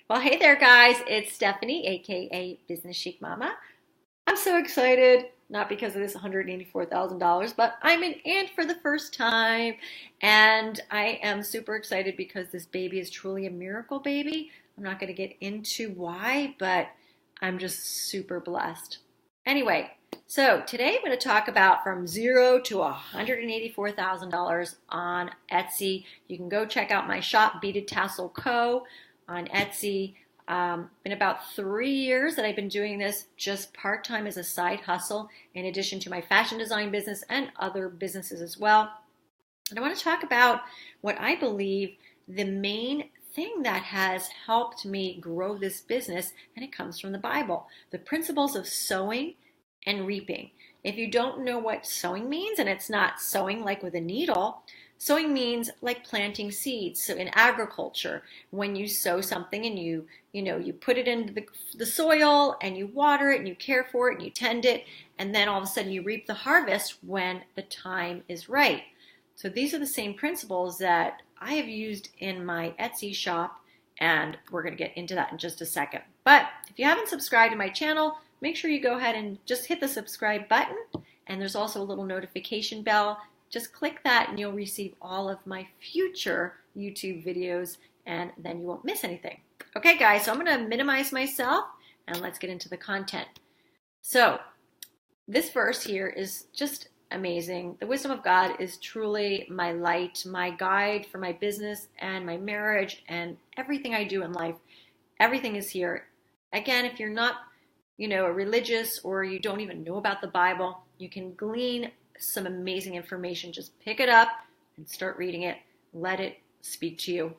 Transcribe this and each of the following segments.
Well, hey there, guys. It's Stephanie, aka Business Chic Mama. I'm so excited, not because of this $184,000, but I'm an aunt for the first time. And I am super excited because this baby is truly a miracle baby. I'm not going to get into why, but I'm just super blessed. Anyway, so today I'm going to talk about from zero to $184,000 on Etsy. You can go check out my shop, Beaded Tassel Co. on Etsy. Been about 3 years that I've been doing this just part-time as a side hustle in addition to my fashion design business and other businesses as well. And I want to talk about what I believe the main thing that has helped me grow this business, and it comes from the Bible. The principles of sowing and reaping. If you don't know what sowing means, and it's not sowing like with a needle, sowing means like planting seeds. So in agriculture, when you sow something and you put it into the soil and you water it and you care for it and you tend it, and then all of a sudden you reap the harvest when the time is right. So these are the same principles that I have used in my Etsy shop, and we're going to get into that in just a second. But if you haven't subscribed to my channel, make sure you go ahead and just hit the subscribe button, and there's also a little notification bell. Just click that and you'll receive all of my future YouTube videos, and then you won't miss anything. Okay, guys, so I'm going to minimize myself and let's get into the content. So this verse here is just amazing. The wisdom of God is truly my light, my guide for my business and my marriage and everything I do in life. Everything is here. Again, if you're not, a religious or you don't even know about the Bible, you can glean some amazing information. Just pick it up and start reading it. Let it speak to you.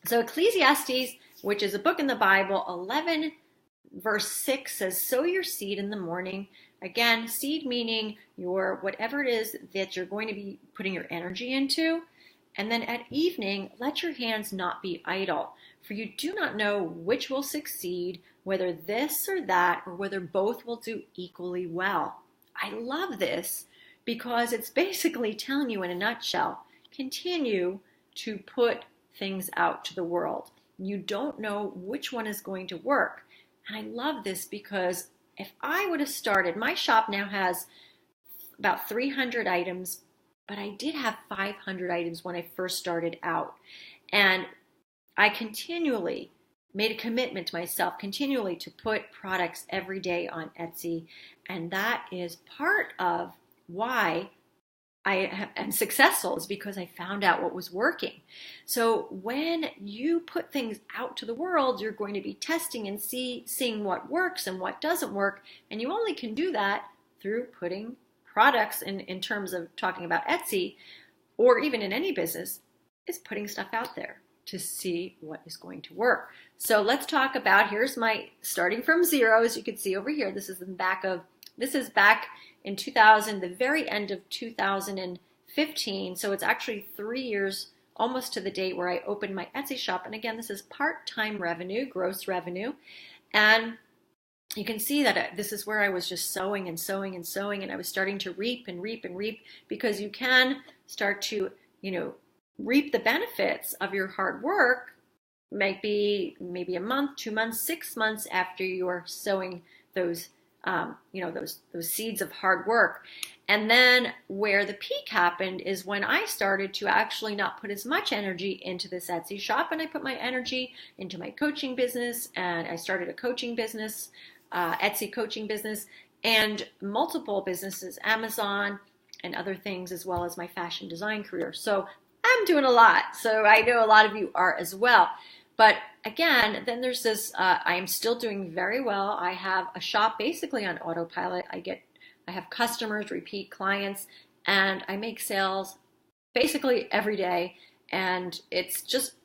So Ecclesiastes, which is a book in the Bible, 11 verse 6 says, sow your seed in the morning. Again, seed meaning your whatever it is that you're going to be putting your energy into. And then at evening, let your hands not be idle, for you do not know which will succeed, whether this or that, or whether both will do equally well. I love this because it's basically telling you in a nutshell, continue to put things out to the world. You don't know which one is going to work. And I love this because if I would have started, my shop now has about 300 items, but I did have 500 items when I first started out. And I continually made a commitment to myself continually to put products every day on Etsy. And that is part of why I am successful, is because I found out what was working. So when you put things out to the world, you're going to be testing and seeing what works and what doesn't work. And you only can do that through putting products in terms of talking about Etsy, or even in any business, is putting stuff out there to see what is going to work. So let's talk about, here's my starting from zero. As you can see over here, this is back in 2000, the very end of 2015. So it's actually 3 years, almost to the date where I opened my Etsy shop. And again, this is part-time revenue, gross revenue. And you can see that this is where I was just sowing and sowing and sowing, and I was starting to reap and reap and reap, because you can start to, reap the benefits of your hard work, might be maybe a month, 2 months, 6 months after you are sowing those those seeds of hard work. And then where the peak happened is when I started to actually not put as much energy into this Etsy shop, and I put my energy into my coaching business, and I started a coaching business, Etsy coaching business, and multiple businesses, Amazon and other things, as well as my fashion design career. So I'm doing a lot. So I know a lot of you are as well. But again, then there's this, I am still doing very well. I have a shop basically on autopilot. I have customers, repeat clients, and I make sales basically every day. And it's just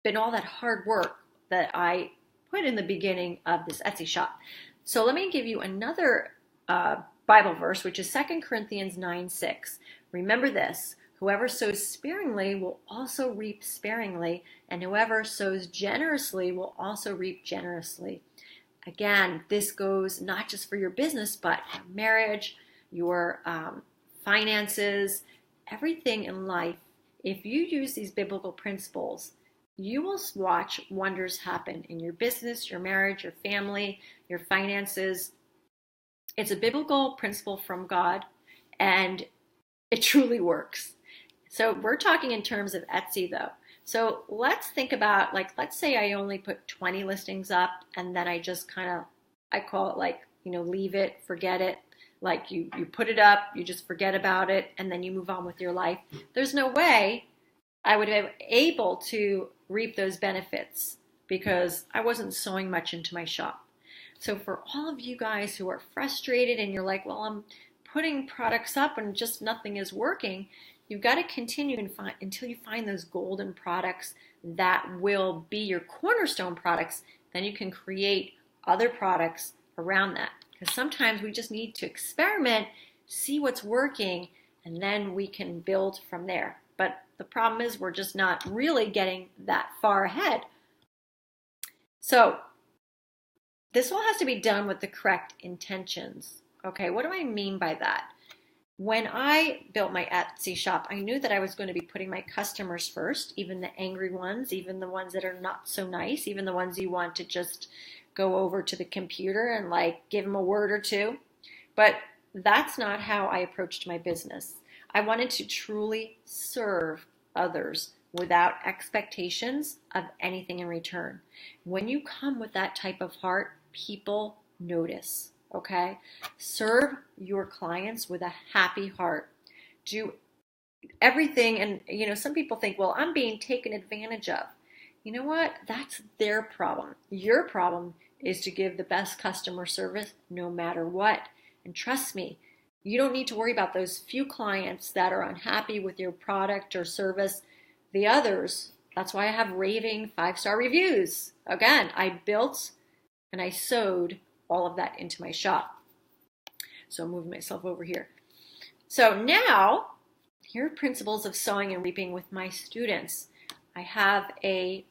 been all that hard work that I put in the beginning of this Etsy shop. So let me give you another Bible verse, which is 2 Corinthians 9:6. Remember this. Whoever sows sparingly will also reap sparingly, and whoever sows generously will also reap generously. Again, this goes not just for your business, but your marriage, your finances, everything in life. If you use these biblical principles, you will watch wonders happen in your business, your marriage, your family, your finances. It's a biblical principle from God, and it truly works. So we're talking in terms of Etsy though. So let's think about, like, let's say I only put 20 listings up and then I just kind of, I call it like, leave it, forget it. Like you put it up, you just forget about it, and then you move on with your life. There's no way I would have been able to reap those benefits because I wasn't sewing much into my shop. So for all of you guys who are frustrated and you're like, well, I'm putting products up and just nothing is working, you've got to continue until you find those golden products that will be your cornerstone products. Then you can create other products around that. Because sometimes we just need to experiment, see what's working, and then we can build from there. But the problem is we're just not really getting that far ahead. So this all has to be done with the correct intentions. Okay, what do I mean by that? When I built my Etsy shop, I knew that I was going to be putting my customers first, even the angry ones, even the ones that are not so nice, even the ones you want to just go over to the computer and like give them a word or two. But that's not how I approached my business. I wanted to truly serve others without expectations of anything in return. When you come with that type of heart, people notice, okay? Serve your clients with a happy heart. Do everything, and some people think, well, I'm being taken advantage of. You know what? That's their problem. Your problem is to give the best customer service no matter what. And trust me, you don't need to worry about those few clients that are unhappy with your product or service. The others, that's why I have raving 5-star reviews. Again, I built and I sewed all of that into my shop. So I'm moving myself over here. So now, here are principles of sewing and reaping with my students. I have a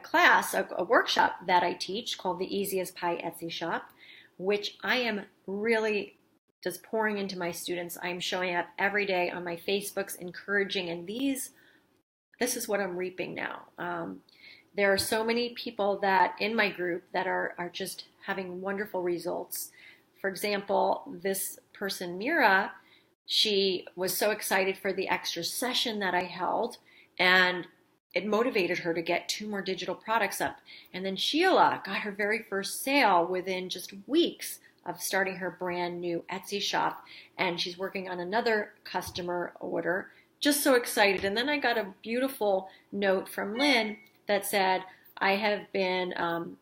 class, a workshop that I teach called the Easiest Pie Etsy Shop, which I am really just pouring into my students. I'm showing up every day on my Facebooks, encouraging, and this is what I'm reaping now. There are so many people that in my group that are just having wonderful results. For example, this person, Mira, she was so excited for the extra session that I held, and it motivated her to get 2 more digital products up. And then Sheila got her very first sale within just weeks of starting her brand new Etsy shop. And she's working on another customer order. Just so excited. And then I got a beautiful note from Lynn that said, I have been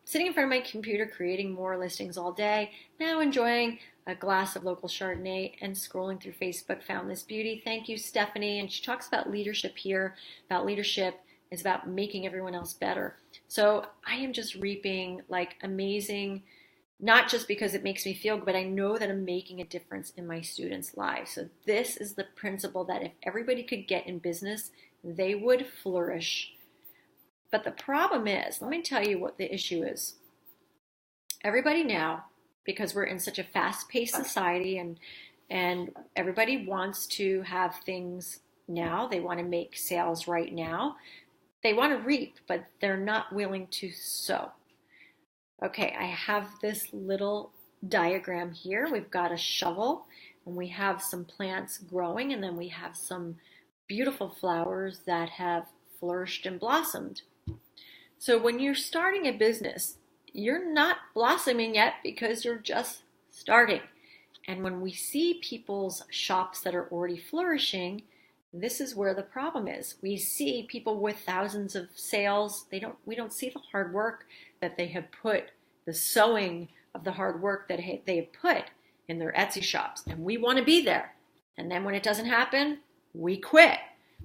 sitting in front of my computer creating more listings all day, now enjoying a glass of local Chardonnay and scrolling through Facebook, found this beauty. Thank you, Stephanie. And she talks about leadership here, about leadership is about making everyone else better. So I am just reaping like amazing, not just because it makes me feel good, but I know that I'm making a difference in my students' lives. So this is the principle that if everybody could get in business, they would flourish. But the problem is, let me tell you what the issue is. Everybody now, because we're in such a fast-paced society and everybody wants to have things now, they want to make sales right now. They want to reap, but they're not willing to sow. Okay, I have this little diagram here. We've got a shovel, and we have some plants growing, and then we have some beautiful flowers that have flourished and blossomed. So when you're starting a business, you're not blossoming yet because you're just starting. And when we see people's shops that are already flourishing, this is where the problem is. We see people with thousands of sales. We don't see the hard work that they have put, the sewing of the hard work that they have put in their Etsy shops. And we want to be there. And then when it doesn't happen, we quit.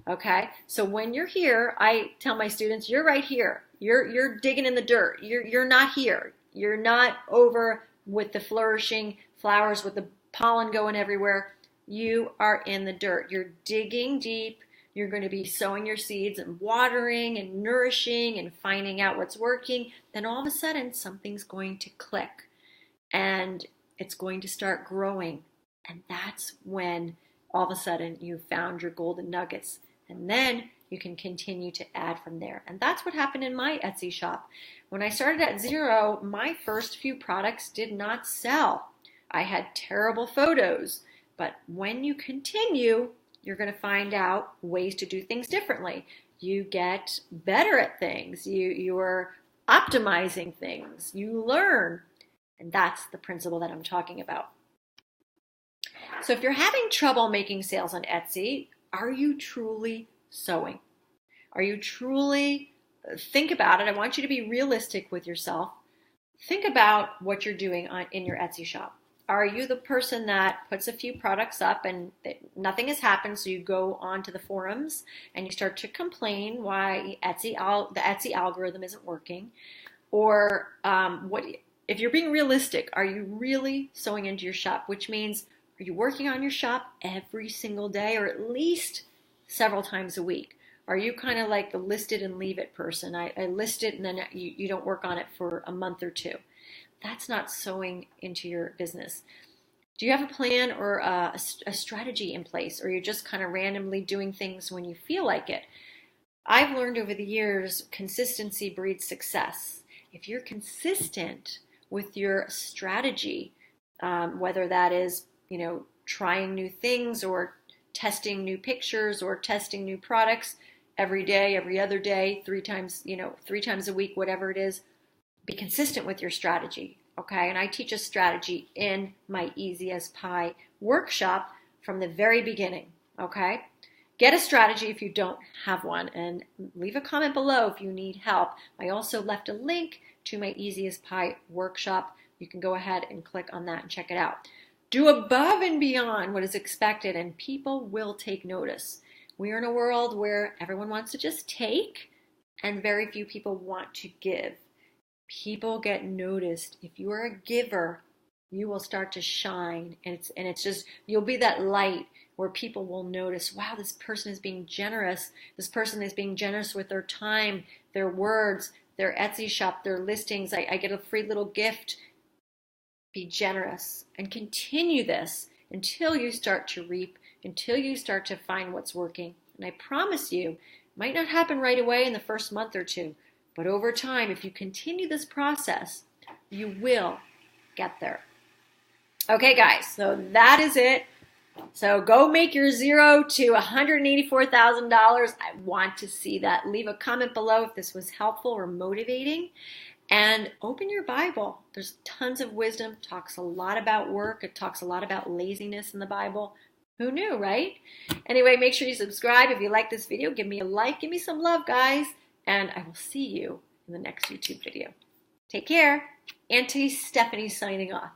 Okay? So when you're here, I tell my students, you're right here. You're digging in the dirt. You're not here. You're not over with the flourishing flowers with the pollen going everywhere. You are in the dirt. You're digging deep. You're going to be sowing your seeds and watering and nourishing and finding out what's working. Then all of a sudden, something's going to click and it's going to start growing. And that's when all of a sudden you found your golden nuggets. And then you can continue to add from there. And that's what happened in my Etsy shop. When I started at zero, my first few products did not sell. I had terrible photos, but when you continue, you're going to find out ways to do things differently. You get better at things. You're optimizing things. You learn. And that's the principle that I'm talking about. So if you're having trouble making sales on Etsy, are you truly sewing? Are you truly, think about it. I want you to be realistic with yourself. Think about what you're doing in your Etsy shop. Are you the person that puts a few products up and nothing has happened, so you go onto the forums and you start to complain why the Etsy algorithm isn't working? Or if you're being realistic, are you really sewing into your shop? Which means, are you working on your shop every single day or at least several times a week? Are you kind of like the list it and leave it person? I list it and then you don't work on it for a month or two. That's not sewing into your business. Do you have a plan or a strategy in place, or you're just kind of randomly doing things when you feel like it? I've learned over the years, consistency breeds success. If you're consistent with your strategy, whether that is, trying new things or testing new pictures or testing new products every day, every other day, 3 times a week, whatever it is, be consistent with your strategy, okay? And I teach a strategy in my Easy as Pie workshop from the very beginning, okay? Get a strategy if you don't have one, and leave a comment below if you need help. I also left a link to my Easy as Pie workshop. You can go ahead and click on that and check it out. Do above and beyond what is expected, and people will take notice. We are in a world where everyone wants to just take, and very few people want to give. People get noticed. If you are a giver, you will start to shine, and it's just, you'll be that light where people will notice, wow, this person is being generous. This person is being generous with their time, their words, their Etsy shop, their listings. I get a free little gift. Be generous and continue this until you start to reap, until you start to find what's working. And I promise you, it might not happen right away in the first month or two, but over time, if you continue this process, you will get there. Okay, guys, so that is it. So go make your $0 to $184,000. I want to see that. Leave a comment below if this was helpful or motivating. And open your Bible. There's tons of wisdom. It talks a lot about work. It talks a lot about laziness in the Bible. Who knew, right? Anyway, make sure you subscribe. If you like this video, give me a like. Give me some love, guys. And I will see you in the next YouTube video. Take care. Auntie Stephanie signing off.